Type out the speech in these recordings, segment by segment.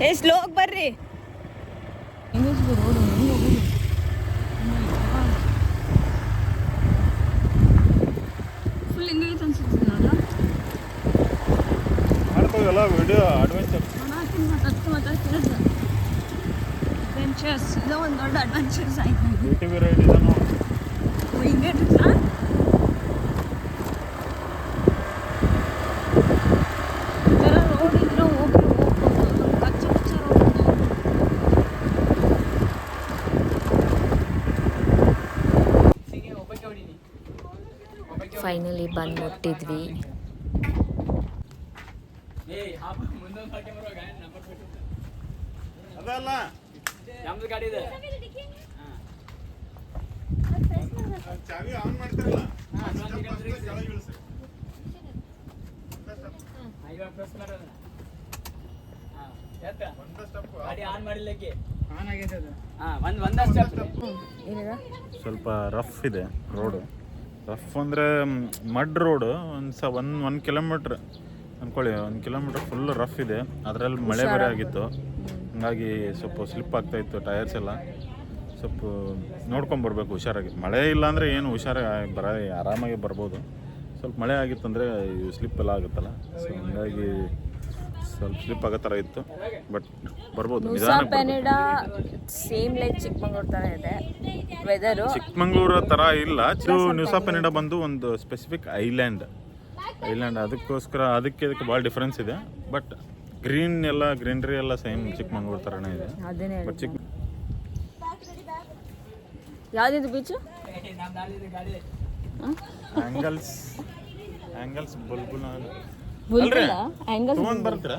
ಏ ಸ್ಲೋಗ್ ಬರ್ರಿ. Road full ಹಿಂಗೈತೆ ಅನ್ಸುತ್ತೆ ನಾನು ಮಾಡ್ಕೋಲ್ಲ ವಿಡಿಯೋ ಅಡ್ವೆಂಚರ್ ಅಡ್ವೆಂಚರ್ಸ್ ಇದು ಒಂದು ದೊಡ್ಡ ಅಡ್ವೆಂಚರ್ಸ್ ಆಯ್ತು. ATV ರೈಡ್ ಇದನ್ನು ಹಿಂಗೆ ರೋಡ್ ಇದ್ರೆ ಹೋಗ್ಬೋದು. ಕಚ್ಚ ಕಚ್ಚ ರೋಡ್. ಫೈನಲಿ ಬಂದು ಮುಟ್ಟಿದ್ವಿ. ಅದಲ್ಲ ನಮ್ದು ಗಾಡಿ ಇದೆ. ಚಾವಿ ಆನ್ ಮಾಡ್ತಿರಲ್ಲ ಗಾಡಿ ಆನ್ ಮಾಡಿಲ್ಲಕ್ಕೆ ಆನ್ ಆಗೈತೆ ಅದು. ಸ್ವಲ್ಪ ರಫ್ ಇದೆ ರೋಡು. ರಫ್ ಅಂದರೆ ಮಡ್ ರೋಡು. ಒಂದು ಕಿಲೋಮೀಟ್ರ್ ಅಂದ್ಕೊಳ್ಳಿ, 1 ಕಿಲೋಮೀಟ್ರ್ ಫುಲ್ ರಫ್ ಇದೆ. ಅದರಲ್ಲಿ ಮಳೆ ಬೇರೆ ಆಗಿತ್ತು, ಹಂಗಾಗಿ ಸ್ವಲ್ಪ ಸ್ಲಿಪ್ ಆಗ್ತಾಯಿತ್ತು ಟೈರ್ಸ್ ಎಲ್ಲ. ಸ್ವಲ್ಪ ನೋಡ್ಕೊಂಬರ್ಬೇಕು ಹುಷಾರಾಗಿ. ಮಳೆ ಇಲ್ಲ ಅಂದರೆ ಏನು ಹುಷಾರಾಗಿ ಆರಾಮಾಗಿ ಬರ್ಬೋದು. ಸ್ವಲ್ಪ ಮಳೆ ಆಗಿತ್ತಂದರೆ ಸ್ಲಿಪ್ ಎಲ್ಲ ಆಗುತ್ತಲ್ಲ, ಸೊ ಹಂಗಾಗಿ ಸ್ವಲ್ಪ ಸ್ಲಿಪ್ ಆಗೋ ಥರ ಇತ್ತು. ಬಟ್ ಬರ್ಬೋದು. ಸೇಮ್ ಲೈಕ್ ಚಿಕ್ಕಮಂಗ್ಳೂರು ಥರ ಇದೆ ವೆದರು. ಚಿಕ್ಕಮಂಗ್ಳೂರು ಥರ ಇಲ್ಲ. ನ್ಯೂಸಾ ಪೆನಿಡಾ ಬಂದು ಒಂದು ಸ್ಪೆಸಿಫಿಕ್ ಐಲ್ಯಾಂಡ್. ಅದಕ್ಕೋಸ್ಕರ ಅದಕ್ಕೆ ಭಾಳ ಡಿಫ್ರೆನ್ಸ್ ಇದೆ. ಬಟ್ ಗ್ರೀನರಿ ಎಲ್ಲ ಸೇಮ್ ಚಿಕ್ಕಮಂಗ್ಳೂರು ಥರನೇ ಇದೆ. ಬಟ್ ಯಾವುದಿದು ಬೀಚು? ಆ್ಯಂಗಲ್ಸ್ ಬುಲ್ಬುಲ್ ಆ್ಯಂಗಲ್ಸ್ ತೊಗೊಂಡು ಬರ್ತೀರಾ?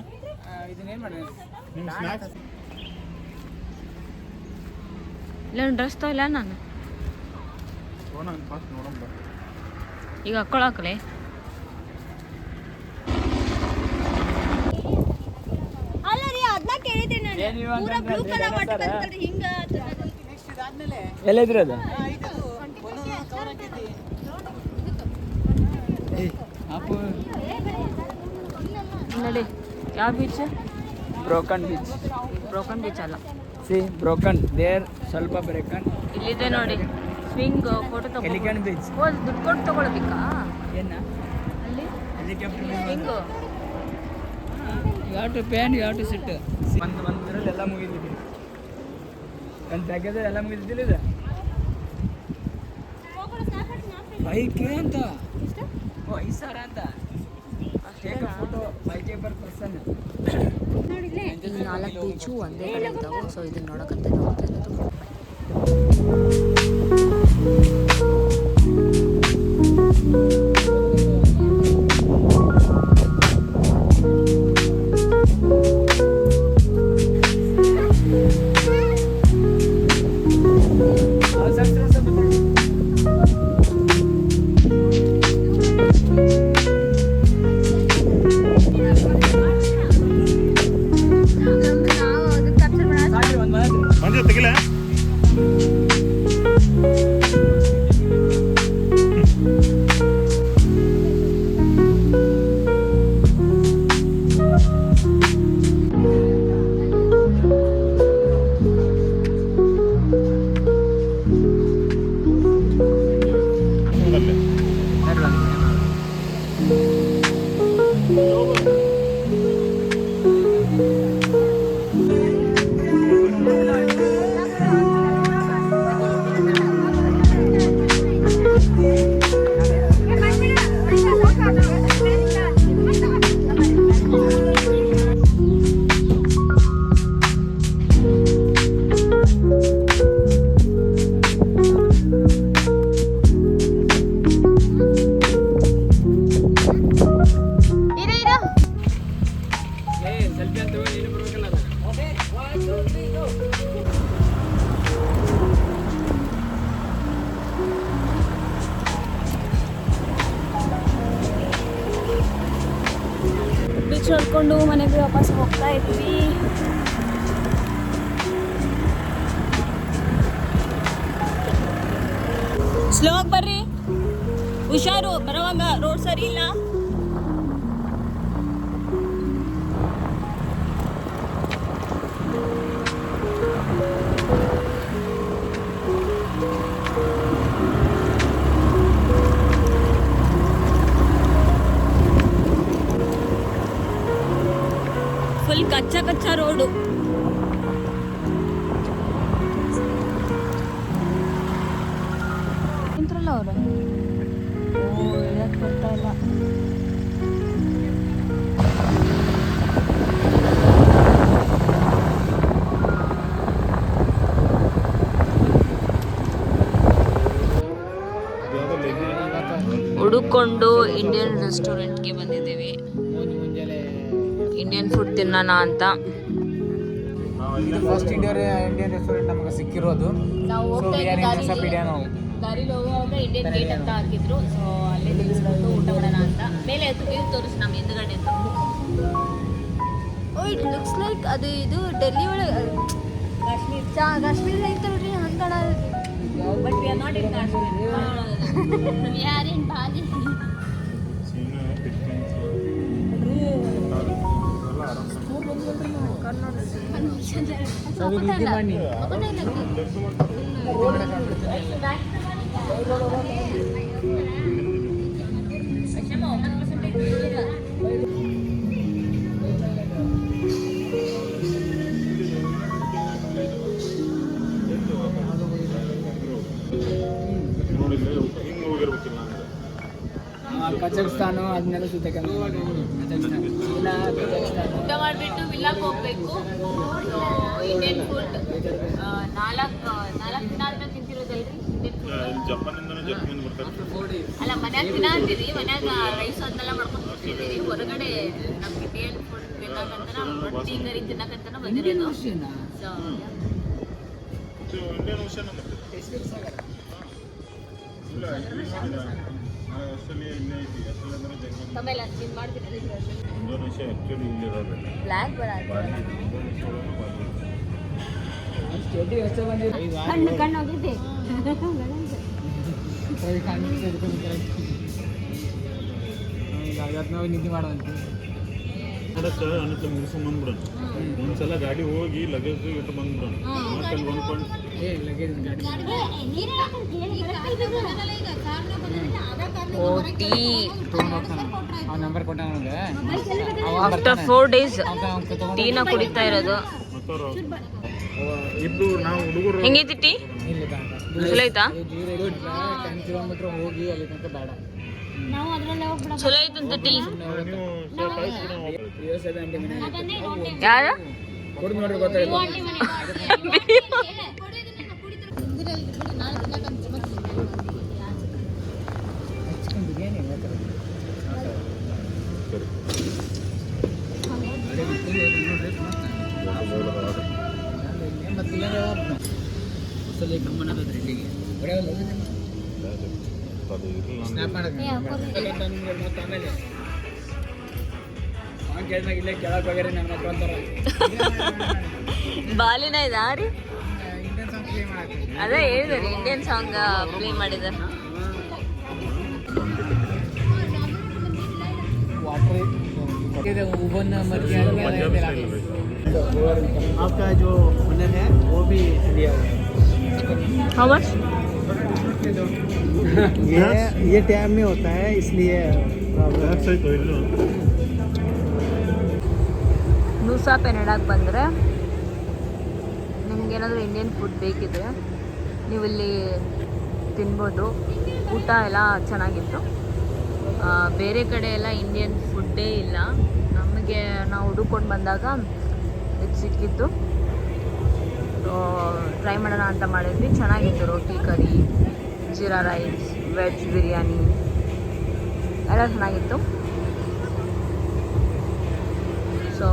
ಇದನ್ನೇನು ಮಾಡಿ ನಿಮ್ಮ ಸ್ನ್ಯಾಕ್ಸ್ ಇಲ್ಲ ಡ್ರೆಸ್ ತಗೊಲ್ಲ ನಾನು ಫಾಸ್ಟ್ ನೋಡೋಣ. ಈಗ ಹಾಕ್ಕೊಳಕಲೆ ಅಲ್ಲ ರೀ ಅದನ್ನ ಕೇಳಿದ್ದೆ ನಾನು. ಪೂರಾ ಬ್ಲೂ ಕಲರ್ ಬಟ್ಟೆ ಹಿಂಗ ಎಲ್ಲಿದ್ರು ಅದು? ನೋಡಿ ಯಾವ beach? Broken beach. Broken beach ಅಲ್ಲ, ಬ್ರೋಕನ್ ದೇರ್ ಸ್ವಲ್ಪ ಬ್ರೇಕನ್. ಇಲ್ಲಿದೆ ನೋಡಿ ಸ್ವಿಂಗ್. ಫೋಟೋ ತಗೋ. ಎಲಿಗನ್ ಬೀಚ್. ದುಡ್ಡು ಕೊಟ್ಟು ತಗೊಳ್ಬೇಕಾ ಏನ ಅಲ್ಲಿ helicopter swing? You have to pay and you have to sit. ಒಂದರಲ್ಲಿ ಎಲ್ಲ ಮುಗಿದಿದೆ. ಒಂದು ಪ್ಯಾಕೇಜಲ್ಲಿ ಎಲ್ಲ ಮುಗಿದಿದ್ದಿಲ್ಲ ಇದು. 5K ಅಂತ. 5,000 ಅಂತ. Photo 5K per person. ಈ 4 ಬೀಚು ಒಂದೇ ಕಡೆ ಇದ್ದಾವೆ. ಸೊ ಇದನ್ನ ನೋಡೋಕ್ಕಂತ ಹೋಗ್ತಾ ಇರೋದು. ಮಂಜು ತೆಗಿಲ. ಬೀಚ್ ನೋಡ್ಕೊಂಡು ಮನೆಗೆ ವಾಪಸ್ ಹೋಗ್ತಾ ಇದ್ವಿ. ಸ್ಲೋ ಆಗಿ ಬರ್ರಿ, ಹುಷಾರು ಬರೋವಾಗ, ರೋಡ್ ಸರಿ ಇಲ್ಲ. ಫುಲ್ ಕಚ್ಚಾ ಕಚ್ಚಾ ರೋಡು. ನಿಂತ್ರಲ್ಲ ಅವರು. ಓ ಇಳಕ್ ಬರ್ತಾ ಇಲ್ಲ. ಹುಡುಕೊಂಡು ಇಂಡಿಯನ್ ರೆಸ್ಟೋರೆಂಟ್ಗೆ ಬಂದಿದ್ದೀವಿ. ಇಂಡಿಯನ್ ಫುಡ್ ತಿನ್ನೋಣ ಅಂತ. ಇದು ಫಸ್ಟ್ ಇಂಡಿಯನ್ ರೆಸ್ಟೋರೆಂಟ್ ನಮಗೆ ಸಿಕ್ಕಿರೋದು. ನಾವು ಹೋಗ್ತಾ ದಾರಿಲಿ ಹೋಗುವಾಗ ಇಂಡಿಯನ್ ಗೇಟ್ ಅಂತ ಹಾಕಿದ್ರು. ಸೊ ಅಲ್ಲೇ ನಿಲ್ಲಿಸ್ಬಿಟ್ಟು ಊಟ ಮಾಡೋಣ ಅಂತ. ಮೇಲೆ ವ್ಯೂ ತೋರಿಸಿ ನಮ್ಮ ಹಿಂದ್ಗಡೆ ಅಂತ. ಓ ಇಟ್ ಲುಕ್ಸ್ ಲೈಕ್ ಅದು ಇದು ಡೆಲ್ಲಿ ಒಳಗೆ ಕಾಶ್ಮೀರ ಐತಲ್ರಿ ಹಂಗಣ. But we are not in Kashmir, we are in Bali. Kazakhstan ಅದನ್ನೆಲ್ಲ ಸುತ್ತಕ್ಕೆ ಊಟ ಮಾಡಿಬಿಟ್ಟು ವಿಲ್ಲಾಕ್ಕೆ ಹೋಗ್ಬೇಕು. ಇಂಡಿಯನ್ ಫುಡ್ 4 ದಿನ ಆದ್ಮೇಲೆ ತಿಂತಿರೋದಲ್ರಿ ಇಂಡಿಯನ್ ಫುಡ್. ಅಲ್ಲ ಮನ್ಯಾಗ ದಿನ ಅಂತೀರಿ, ಮನ್ಯಾಗ ರೈಸ್ ಅದನ್ನೆಲ್ಲ ಮಾಡ್ಕೊಂಡು ತಿಂತಿದ್ದೀವಿ. ಹೊರಗಡೆ ನಮ್ಗೆ ಇಂಡಿಯನ್ ಫುಡ್ ಬೇಕಾಗಂತ ರೊಟ್ಟಿ ಕರಿ ತಿನ್ನಕಂತ ಬಂದಿರೋದು. ತಮೇಲೆ ತಿನ್ ಮಾಡ್ತೀನಿ. ಬ್ಲ್ಯಾಕ್ ಕಣ್ಣು ಕಣ್ಣು ಹೋಗಿದ್ದೆ. ನಾವು ನಿದ್ದೆ ಮಾಡುವಂತ ಮುಗಿಸ್ಕೊಂಡ್ಬಂದ್ಬಿಡೋಣ. ಒಂದ್ಸಲ ಗಾಡಿ ಹೋಗಿ ಲಗೇಜ್ ಇಟ್ಟು ಬಂದ್ಬಿಡೋಣ. ಲಗೇಜ್ ಗಾಡಿ ನಂಬರ್ ಕೊಟ್ಟ ಆಫ್ಟರ್ 4 days ಟೀನ ಕುಡಿತಾ ಇರೋದು. ಇದ್ದು ನಾವು ಹುಡುಗರು ಹೆಂಗೈತಿ ಟೀ? ಚಲೋ ಐತಾ? 10 ಕಿಲೋಮೀಟರ್ ಹೋಗಿ ಅಲ್ಲಿ ತನಕ ಬೇಡ. ಚಲೋ ಐತಂತ ಟೀ. ನೀವು ಯಾರು ಕೊಡು ನೋಡ್ರಿ ಗೊತ್ತಾಯ್ತು. ಇಲ್ಲೇ ಕೆಳಗೆ ಹೋಗ್ಯಾರ ನನ್ನ ಮಕ್ಕಳು ಅಂತಾರ. ಬಾಲಿನ ಇದಾ ರೀ? ಅದೇ ಹೇಳಿದ್ರಿ ಇಂಡಿಯನ್ ಸಾಂಗ್ ಪ್ಲೇ ಮಾಡಿದಾರೆ. आपका जो हुनर है वो भी दिया हुआ है. How much? ये टाइम में होता है इसलिए ನೂಸಾ ಪೆನಡಾಗೆ ಬಂದರೆ ನಿಮಗೇನಾದರೂ ಇಂಡಿಯನ್ ಫುಡ್ ಬೇಕಿದ್ರೆ ನೀವು ಇಲ್ಲಿ ತಿನ್ಬೋದು. ಊಟ ಎಲ್ಲ ಚೆನ್ನಾಗಿತ್ತು. ಬೇರೆ ಕಡೆ ಎಲ್ಲ ಇಂಡಿಯನ್ ಫುಡ್ಡೇ ಇಲ್ಲ. ನಮಗೆ ನಾವು ಹುಡುಕೊಂಡು ಬಂದಾಗ ಇದು ಸಿಕ್ಕಿತ್ತು. ಟ್ರೈ ಮಾಡೋಣ ಅಂತ ಮಾಡಿದ್ವಿ. ಚೆನ್ನಾಗಿತ್ತು. ರೋಟಿ ಕರಿ, ಜೀರಾ ರೈಸ್, ವೆಜ್ ಬಿರಿಯಾನಿ ಎಲ್ಲ ಚೆನ್ನಾಗಿತ್ತು. ಸೊ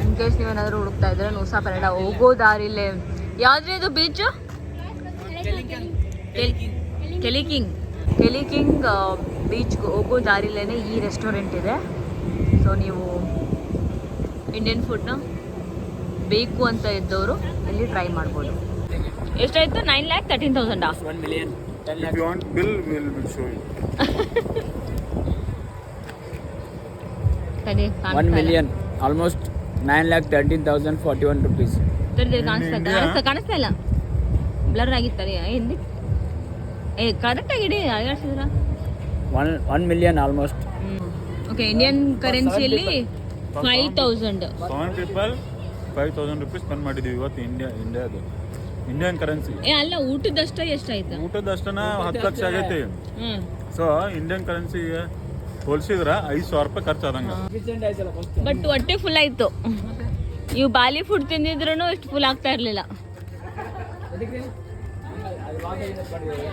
ಇನ್ ಕೇಸ್ ನೀವೇನಾದರೂ ಹುಡುಕ್ತಾ ಇದ್ರೆ ನೂಸಾ ಪೆನಡಾ ಹೋಗೋ ದಾರಿಲೇ ಯಾವುದ್ರಿ ಇದು ಬೀಚು? ಕೆಲಿಕಿಂಗ್ ಬೀಚ್ಗೆ ಹೋಗೋ ದಾರಿಲೇ ಈ ರೆಸ್ಟೋರೆಂಟ್ ಇದೆ. ಸೊ ನೀವು ಇಂಡಿಯನ್ ಫುಡ್ನ ಬೇಕು ಅಂತ ಇದ್ದವರು ಇಲ್ಲಿ ಟ್ರೈ ಮಾಡ್ಬೋದು. ಎಷ್ಟಾಯಿತು? 9,13,000. 1 million. If you want bill, we'll show you. 1 million. Almost 9,13,041 rupees. ಕಾಣಿಸ್ತಾ ಇಲ್ಲ, ಬ್ಲರ್ ಆಗಿತ್ತಾರೆ ಹಿಂದಿ. ಕರೆಕ್ಟಾಗಿ ಇಡಿ ಅಳಿಸಿದ್ರ. 1 million almost. ಓಕೆ, ಇಂಡಿಯನ್ ಕರೆನ್ಸಿಯಲ್ಲಿ 5000. 7 people 5000 rupees ಸ್ಪೆಂಡ್ ಮಾಡಿದ್ದೀವಿ ಇವತ್ತು ಇಂಡಿಯಾದು ಇಂಡಿಯನ್ ಕರೆನ್ಸಿ. ಅಲ್ಲ ಊಟದಷ್ಟ ಎಷ್ಟಾಯ್ತು? ಊಟದಷ್ಟನ 10 ಲಕ್ಷ ಆಗೈತಿ. ಹ್ಮ್. ಸೊ ಇಂಡಿಯನ್ ಕರೆನ್ಸಿಗೆ ಹೋಲಿಸಿದ್ರೆ 5,000 ರೂಪಾಯಿ ಖರ್ಚಾದಂಗ. ಆಯ್ತಲ್ಲ ಫಸ್ಟ್ ಬಟ್ ಹೊಟ್ಟೆ ಫುಲ್ ಆಯ್ತು. ಇವು ಬಾಲಿ ಫುಡ್ ತಿಂದಿದ್ರು ಇಷ್ಟು ಫುಲ್ ಆಗ್ತಾ ಇರ್ಲಿಲ್ಲ. ಅದಕ್ಕೆ ಅದು